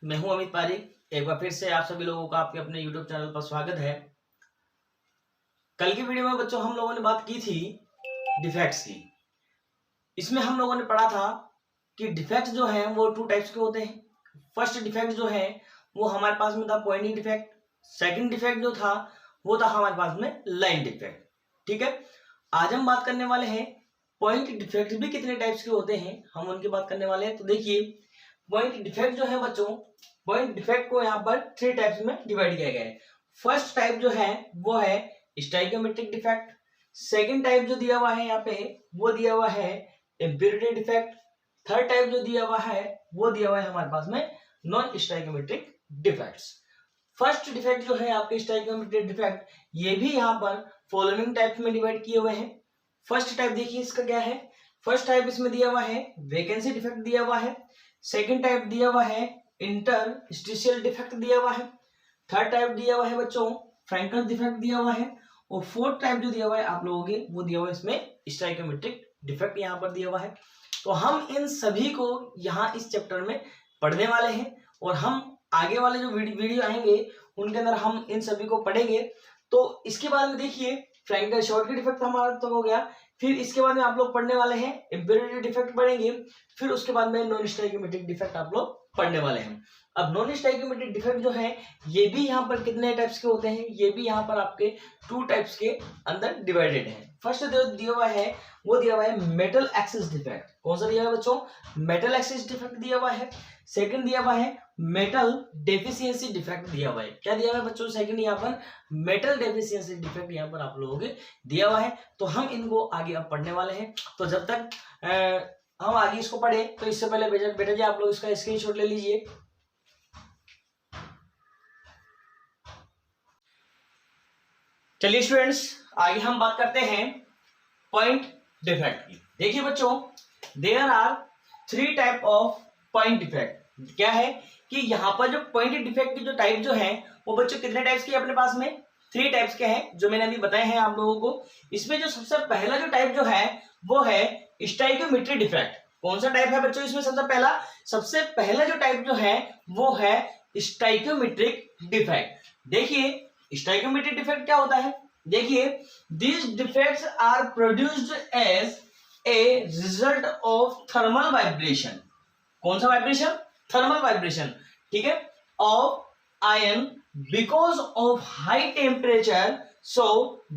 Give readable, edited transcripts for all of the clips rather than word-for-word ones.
मैं हूं अमित पारिक। एक बार फिर से आप सभी लोगों का आपके अपने YouTube चैनल पर स्वागत है। कल की वीडियो में बच्चों हम लोगों ने बात की थी डिफेक्ट्स की। इसमें हम लोगों ने पढ़ा था कि डिफेक्ट जो है वो टू टाइप्स के होते हैं। फर्स्ट डिफेक्ट जो है वो हमारे पास में था पॉइंटिंग डिफेक्ट। सेकंड डिफेक्ट जो था वो था हमारे पास में लाइन डिफेक्ट। ठीक है, आज हम बात करने वाले हैं पॉइंट डिफेक्ट भी कितने टाइप्स के होते हैं, हम उनकी बात करने वाले हैं। तो देखिए, पॉइंट डिफेक्ट जो है बच्चों, पॉइंट डिफेक्ट को यहाँ पर थ्री टाइप्स में डिवाइड किया गया है। फर्स्ट टाइप जो है वो है स्टाइकियोमेट्रिक डिफेक्ट। सेकंड टाइप जो दिया हुआ है यहाँ पे वो दिया हुआ है इम्प्योरिटी डिफेक्ट। थर्ड टाइप जो दिया हुआ है वो दिया हुआ है हमारे पास में non stoichiometric defects. First defect जो है आपके स्टाइकियोमेट्रिक डिफेक्ट, ये भी यहाँ पर फॉलोइंग टाइप्स में डिवाइड किए हुए हैं। फर्स्ट टाइप देखिए इसका क्या है। फर्स्ट टाइप इसमें दिया हुआ है वैकेंसी डिफेक्ट दिया हुआ है। सेकंड टाइप दिया हुआ है इंटरस्टिशियल डिफेक्ट दिया हुआ है। थर्ड टाइप दिया हुआ है बच्चों फ्रैंकल डिफेक्ट दिया हुआ है। और फोर्थ टाइप जो दिया हुआ है आप लोगों के वो दिया हुआ है इसमें स्टाइकियोमेट्रिक डिफेक्ट यहाँ पर दिया हुआ है। तो हम इन सभी को यहाँ इस चैप्टर में पढ़ने वाले हैं और हम आगे वाले जो वीडियो आएंगे उनके अंदर हम इन सभी को पढ़ेंगे। तो इसके बाद में देखिए फ्रैंकल शॉर्टकट डिफेक्ट हमारा तो हो गया, फिर इसके बाद में आप लोग पढ़ने वाले हैं इम्प्योरिटी डिफेक्ट पढ़ेंगे, फिर उसके बाद में नॉन स्टाइकियोमेट्रिक डिफेक्ट आप लोग पढ़ने वाले हैं। अब नॉन स्टाइकियोमेट्रिक डिफेक्ट जो है ये भी यहाँ पर कितने टाइप्स के होते हैं, ये भी यहाँ पर आपके टू टाइप्स के अंदर डिवाइडेड है। फर्स्ट दिया हुआ है वो दिया हुआ है मेटल एक्सिस डिफेक्ट। कौन सा दिया हुआ है बच्चों? मेटल एक्सिस डिफेक्ट दिया हुआ है। सेकंड दिया हुआ है मेटल डेफिशिएंसी डिफेक्ट दिया हुआ है। क्या दिया हुआ है बच्चों? सेकंड यहाँ पर मेटल डेफिशिएंसी डिफेक्ट यहाँ पर आप लोगों के दिया हुआ है। तो हम इनको आगे अब पढ़ने वाले हैं। तो जब तक हम आगे इसको पढ़े तो इससे पहले बेटा जी आप लोग इसका स्क्रीनशॉट ले लीजिए। चलिए स्टूडेंट्स, आगे हम बात करते हैं पॉइंट डिफेक्ट की। देखिए बच्चों, there are three type of point defect. क्या है कि यहाँ पर जो पॉइंट डिफेक्ट की जो टाइप जो है वो बच्चों कितने टाइप्स के अपने पास में? थ्री टाइप्स के हैं जो मैंने अभी बताए हैं आप लोगों को। इसमें जो सबसे पहला जो टाइप जो है वो है स्टाइकियोमेट्रिक डिफेक्ट। कौन सा टाइप है बच्चों इसमें? सबसे पहला जो टाइप जो है वो है स्टाइकियोमेट्रिक डिफेक्ट। देखिए स्टाइकियोमेट्रिक डिफेक्ट क्या होता है। देखिए, these defects are produced as a result of thermal vibration। कौन सा वाइब्रेशन? Thermal vibration. ठीक है, of ion because of high temperature, so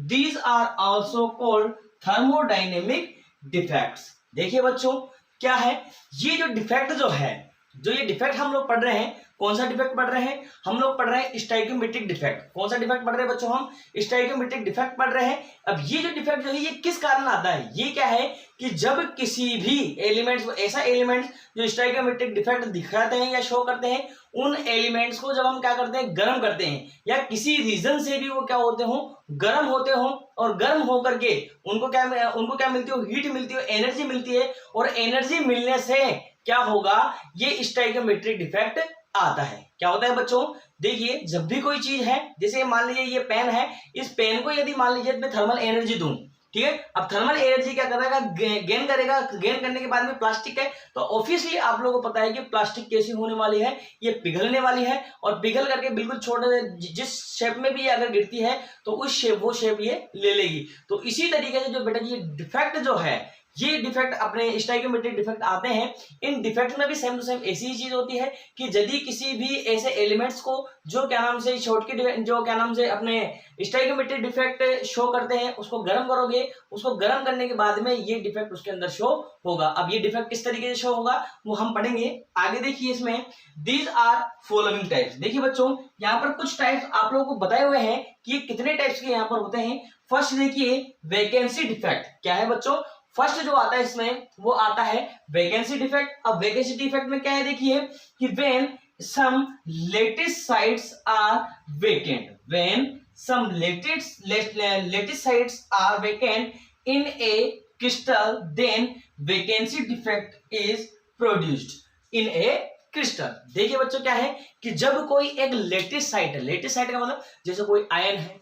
these are also called thermodynamic defects। देखिए बच्चों क्या है, ये जो डिफेक्ट जो है, जो ये डिफेक्ट हम लोग पढ़ रहे हैं, कौन सा डिफेक्ट पढ़ रहे हैं? हम लोग पढ़ रहे हैं स्टाइकियोमेट्रिक डिफेक्ट। कौन सा डिफेक्ट पढ़ रहे हैं बच्चों? हम स्टाइकियोमेट्रिक डिफेक्ट पढ़ रहे हैं। अब ये जो डिफेक्ट जो है ये किस कारण आता है? ये क्या है कि जब किसी भी एलिमेंट्स, ऐसा एलिमेंट्स जो स्टाइकियोमेट्रिक डिफेक्ट दिखाते हैं या शो करते हैं, उन एलिमेंट्स को जब हम क्या करते हैं, गर्म करते हैं, या किसी रीजन से भी वो क्या होते हो, गर्म होते हो, और गर्म होकर के उनको क्या मिलती हो? हीट मिलती हो, एनर्जी मिलती है, और एनर्जी मिलने से क्या होगा? ये स्टाइकियोमेट्रिक डिफेक्ट आता है। क्या होता है बच्चों? देखिए, जब भी कोई चीज है, जैसे मान लीजिए ये पेन है, इस पेन को यदि मान लीजिए मैं थर्मल एनर्जी दूं, ठीक है, अब थर्मल एनर्जी क्या करेगा? गेन करेगा। गेन करने के बाद में प्लास्टिक है, तो ऑब्वियसली आप लोगों को पता है कि प्लास्टिक कैसी होने वाली है, ये पिघलने वाली है, और पिघल करके बिल्कुल छोटे जिस शेप में भी अगर गिरती है तो उस शेप वो शेप ये ले लेगी। तो इसी तरीके से जो बेटा ये डिफेक्ट जो है, ये डिफेक्ट अपने स्टाइकियोमेट्रिक डिफेक्ट आते हैं। इन डिफेक्ट में भी सेम टू सेम ऐसी ही चीज होती है कि यदि किसी भी ऐसे एलिमेंट्स को जो क्या नाम से शॉर्टकट जो क्या नाम से अपने स्टाइकियोमेट्रिक डिफेक्ट शो करते हैं, उसको गर्म करोगे, उसको गर्म करने के बाद में ये डिफेक्ट उसके अंदर शो होगा। अब ये डिफेक्ट किस तरीके से शो होगा वो हम पढ़ेंगे आगे। देखिए इसमें दीज आर फॉलोइंग टाइप्स। देखिए बच्चों, यहाँ पर कुछ टाइप्स आप लोगों को बताए हुए हैं कि ये कितने टाइप्स के यहाँ पर होते हैं। फर्स्ट देखिए वैकेंसी डिफेक्ट। क्या है बच्चों? फर्स्ट जो आता है इसमें वो आता है वैकेंसी डिफेक्ट। अब वैकेंसी डिफेक्ट में क्या है? देखिए कि when some lattice sites are vacant, when some lattice sites are vacant in a crystal, then vacancy defect is produced in a crystal. देखिए बच्चों क्या है कि जब कोई एक लेटिस साइट है, लेटिस साइट का मतलब जैसे कोई आयन है,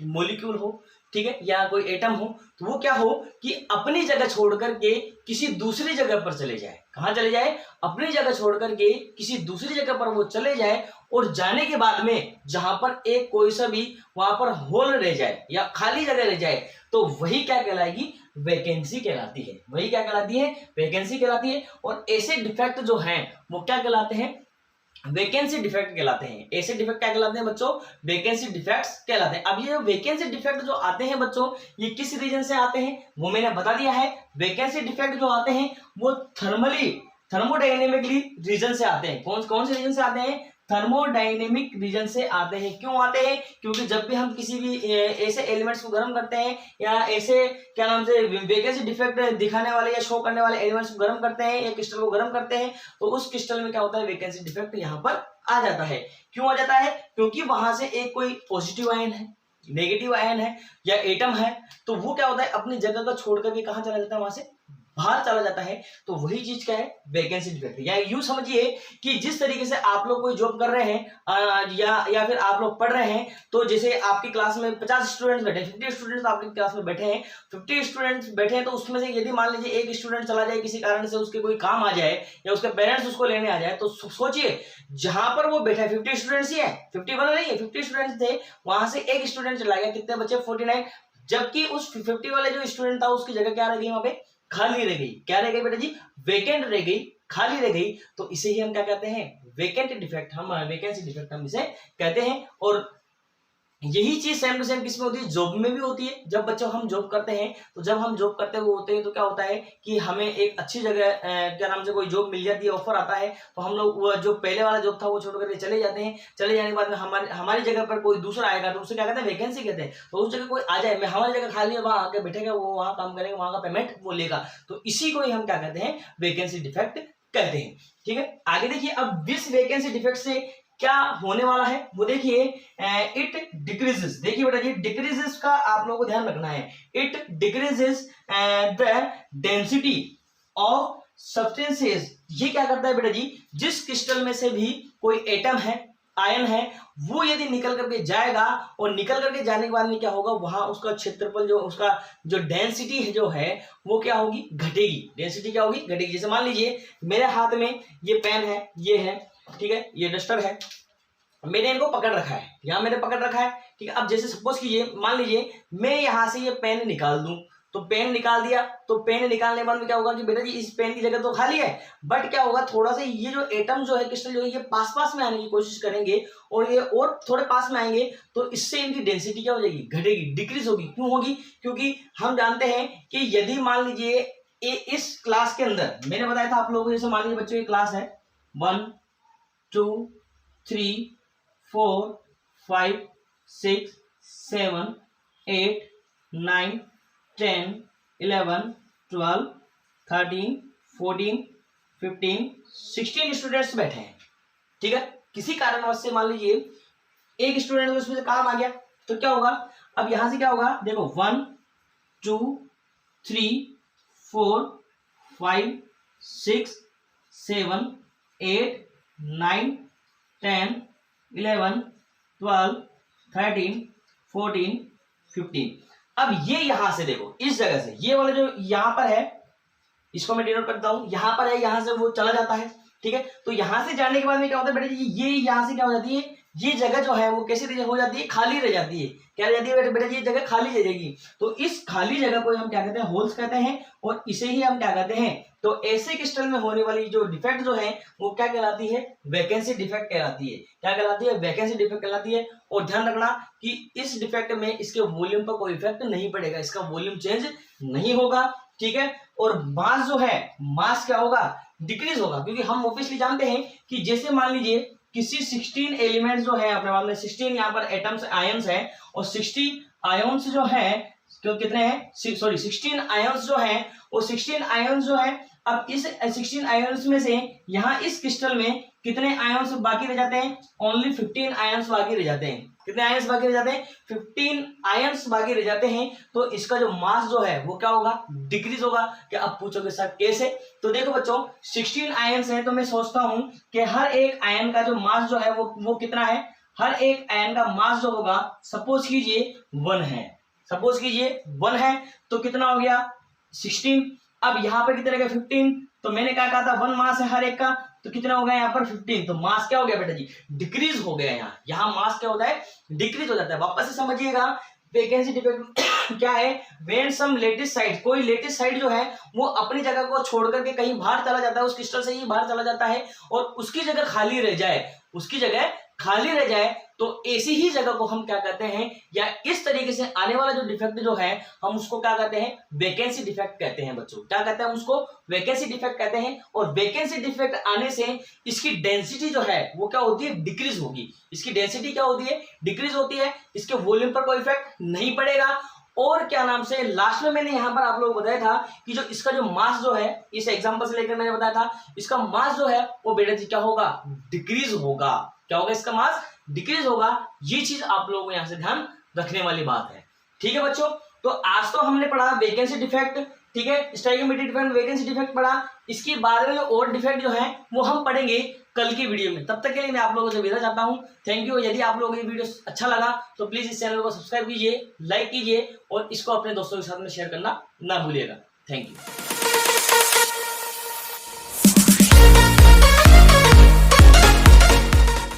मॉलिक्यूल हो, ठीक है, या कोई एटम हो, तो वो क्या हो कि अपनी जगह छोड़ करके किसी दूसरी जगह पर चले जाए। कहां चले जाए? अपनी जगह छोड़ करके किसी दूसरी जगह पर वो चले जाए, और जाने के बाद में जहां पर एक कोई सा भी वहां पर होल रह जाए या खाली जगह रह जाए, तो वही क्या कहलाएगी? वैकेंसी कहलाती है। वही क्या कहलाती है? वैकेंसी कहलाती है। और ऐसे डिफेक्ट जो हैं वो क्या कहलाते हैं? वैकेंसी डिफेक्ट कहलाते हैं। ऐसे डिफेक्ट क्या कहलाते हैं बच्चों? वैकेंसी डिफेक्ट्स कहलाते हैं। अब ये वैकेंसी डिफेक्ट जो आते हैं बच्चों, ये किस रीजन से आते हैं वो मैंने बता दिया है। वैकेंसी डिफेक्ट जो आते हैं वो थर्मोडायनेमिकली रीजन से आते हैं। कौन कौन से रीजन से आते हैं? थर्मोडायनेमिक रीजन से आते हैं। क्यों आते हैं? क्योंकि जब भी हम किसी भी ऐसे एलिमेंट्स को गर्म करते हैं, या ऐसे क्या नाम से वैकेंसी डिफेक्ट दिखाने वाले या शो करने वाले एलिमेंट्स को गर्म करते हैं, या क्रिस्टल को गर्म करते हैं, तो उस क्रिस्टल में क्या होता है? वैकेंसी डिफेक्ट यहाँ पर आ जाता है। क्यों आ जाता है? क्योंकि वहां से एक कोई पॉजिटिव आयन है, नेगेटिव आयन है, या एटम है, तो वो क्या होता है? अपनी जगह को छोड़ करके कहां चला जाता है? वहां से बाहर चला जाता है। तो वही चीज क्या है? Vacancy defect. या यूं समझिए कि जिस तरीके से आप लोग कोई जॉब कर रहे हैं, या फिर आप लोग पढ़ रहे हैं, तो जैसे आपकी क्लास में 50 स्टूडेंट्स बैठे, 50 स्टूडेंट्स आपकी क्लास में बैठे हैं, 50 स्टूडेंट्स बैठे हैं, तो उसमें से यदि मान लीजिए एक स्टूडेंट चला जाए, किसी कारण से उसके कोई काम आ जाए, या उसके पेरेंट्स उसको लेने आ जाए, तो सोचिए जहां पर वो बैठा है 50 स्टूडेंट्स ही है, 50 बना नहीं है, 50 स्टूडेंट्स थे, वहां से एक स्टूडेंट चला गया, कितने बचे? 49। जबकि उस 50 वाले जो स्टूडेंट था उसकी जगह क्या रह गई? वहां पे खाली रह गई। क्या रह गई बेटा जी? वैकेंट रह गई, खाली रह गई। तो इसे ही हम क्या कहते हैं? वैकेंट डिफेक्ट, हम वैकेंसी डिफेक्ट हम इसे कहते हैं। और यही चीज सेम टू सेम किसमें होती है? जॉब में भी होती है। जब बच्चों हम जॉब करते हैं, तो जब हम जॉब करते हुए होते हैं, तो क्या होता है कि हमें एक अच्छी जगह क्या नाम से कोई जॉब मिल जाती है, ऑफर आता है, तो हम लोग वो जो पहले वाला जॉब था वो छोड़ करके चले जाते हैं। चले जाने के बाद में हमारी जगह पर कोई दूसरा आएगा, तो उसे क्या कहते हैं? वैकेंसी कहते हैं। तो उस जगह कोई आ जाए, मैं हमारी जगह खाली है, वहां आके बैठेगा, वो वहां काम करेगा, वहां का पेमेंट वो लेगा, तो इसी को ही हम क्या कहते हैं? वैकेंसी डिफेक्ट कहते हैं। ठीक है, आगे देखिए। अब दिस वैकेंसी डिफेक्ट से क्या होने वाला है वो देखिए, इट डिक्रीजेस। देखिए बेटा जी, डिक्रीजेस का आप लोगों को ध्यान रखना है। It decreases the density of substances. ये क्या करता है बेटा जी? जिस क्रिस्टल में से भी कोई एटम है, आयन है, वो यदि निकल करके जाएगा, और निकल करके जाने के बाद में क्या होगा? वहां उसका क्षेत्रफल, जो उसका जो डेंसिटी है जो है, वो क्या होगी? घटेगी। डेंसिटी क्या होगी? घटेगी। जैसे मान लीजिए मेरे हाथ में ये पेन है, ये है, ठीक है, ये डस्टर है, मैंने इनको पकड़ रखा है, यहां मैंने पकड़ रखा है, ठीक है। अब जैसे सपोज कीजिए, मान लीजिए मैं यहां से ये पेन निकाल दूं, तो पेन निकाल दिया, तो पेन निकालने के बाद में क्या होगा कि बेटा जी इस पेन की जगह तो खाली है, बट क्या होगा? थोड़ा सा ये जो एटम जो है, क्रिस्टल जो है, ये पास पास में आने की कोशिश करेंगे, और ये और थोड़े पास में आएंगे, तो इससे इनकी डेंसिटी क्या हो जाएगी? घटेगी, डिक्रीज होगी। क्यों होगी? क्योंकि हम जानते हैं कि यदि मान लीजिए इस क्लास के अंदर मैंने बताया था आप लोगों को, जैसे मान लीजिए बच्चों की क्लास है 1 2 3 4 5 6 7 8 9 10 11 12 13 14 15 16 स्टूडेंट्स बैठे हैं, ठीक है। किसी कारणवश से मान लीजिए एक स्टूडेंट को उसमें से काम आ गया, तो क्या होगा? अब यहां से क्या होगा? देखो 1 2 3 4 5 6 7 8 9 10 11 12 13 14 15। अब ये यहां से देखो, इस जगह से, ये वाला जो यहां पर है, इसको मैं डिनोट करता हूं, यहां पर है, यहां से वो चला जाता है, ठीक है। तो यहां से जाने के बाद में क्या होता है बेटा जी? ये यहां से क्या हो जाती है? ये जगह जो है वो कैसी हो जाती है? खाली रह जाती है। क्या रह जाती है बेटा जी? ये जगह खाली रह जाएगी। तो इस खाली जगह को हम क्या कहते हैं? होल्स कहते हैं, और इसे ही हम क्या कहते हैं? तो ऐसे क्रिस्टल में होने वाली जो डिफेक्ट जो है वो क्या कहलाती है? वैकेंसी डिफेक्ट कहलाती है। क्या कहलाती है? वैकेंसी डिफेक्ट कहलाती है। और ध्यान रखना कि इस डिफेक्ट में इसके वॉल्यूम पर कोई इफेक्ट नहीं पड़ेगा, इसका वॉल्यूम चेंज नहीं होगा, ठीक है। और मास जो है, मास क्या होगा? डिक्रीज होगा, क्योंकि हम ऑब्वियसली जानते हैं कि जैसे मान लीजिए किसी 16 एलिमेंट्स जो है अपने पास में, 16 यहाँ पर एटम्स आयंस है, और 60 आयंस जो है, तो कितने हैं? सॉरी 16 आयंस जो है, वो 16 आयंस जो है, अब इस 16 आयंस में से यहाँ इस क्रिस्टल में कितने आयंस बाकी रह जाते हैं? ओनली 15 आयंस बाकी रह जाते हैं। कितने आयंस बाकी रह जाते हैं? 15 आयंस बाकी रह जाते हैं। तो इसका जो मास जो है वो क्या होगा? डिक्रीज होगा। क्या आप पूछोगे सर कैसे? तो देखो बच्चों, 16 आयंस है, तो मैं सोचता हूं कि हर एक आयन का जो मास जो है वो कितना है? हर एक आयन का मास जो होगा, सपोज कीजिए 1 है, सपोज कीजिए 1 है तो कितना हो गया 16। अब यहाँ पर कितना रहेगा 15, तो मैंने क्या कहा था 1 मास है हर एक का, तो कितना हो गया यहाँ पर 15, तो मास क्या हो गया बेटा जी, डिक्रीज हो गया। यहाँ मास क्या होता है, डिक्रीज हो जाता है। वापस से समझिएगा वैकेंसी डिफेक्ट क्या है, व्हेन सम लेटिस साइड, कोई लेटिस साइड जो है वो अपनी जगह को छोड़ करके कहीं बाहर चला जाता है, उस क्रिस्टल से ही बाहर चला जाता है और उसकी जगह खाली रह जाए, उसकी जगह खाली रह जाए, तो ऐसी ही जगह को हम क्या कहते हैं, या इस तरीके से आने वाला जो डिफेक्ट जो है हम उसको क्या कहते हैं, वैकेंसी डिफेक्ट कहते हैं बच्चों। क्या कहते हैं उसको, वैकेंसी डिफेक्ट कहते हैं। और वैकेंसी डिफेक्ट आने से इसकी डेंसिटी जो है वो क्या होती है, डिक्रीज होगी। इसकी डेंसिटी क्या होती है, डिक्रीज होती है। इसके वॉल्यूम पर कोई इफेक्ट नहीं पड़ेगा। और क्या नाम से लास्ट में मैंने यहां पर आप लोगों को बताया था कि जो इसका जो मास जो है, इस एग्जांपल से लेकर मैंने बताया था, इसका मास जो है वो बेटा जी क्या होगा, डिक्रीज होगा। क्या होगा, इसका मास डिक्रीज होगा। ये चीज आप लोगों को यहां से ध्यान रखने वाली बात है। ठीक है बच्चों, तो आज तो हमने पढ़ा वैकेंसी डिफेक्ट, ठीक है, स्टोइकियोमेट्रिक डिफेक्ट, वैकेंसी डिफेक्ट पढ़ा। इसके बाद में जो और डिफेक्ट जो है वो हम पढ़ेंगे कल की वीडियो में। तब तक के लिए मैं आप लोगों से विदा चाहता हूं। Thank you. यदि आप लोगों को ये वीडियो अच्छा लगा तो प्लीज इस चैनल को सब्सक्राइब कीजिए, लाइक कीजिए और इसको अपने दोस्तों के साथ में शेयर करना ना भूलिएगा। Thank you.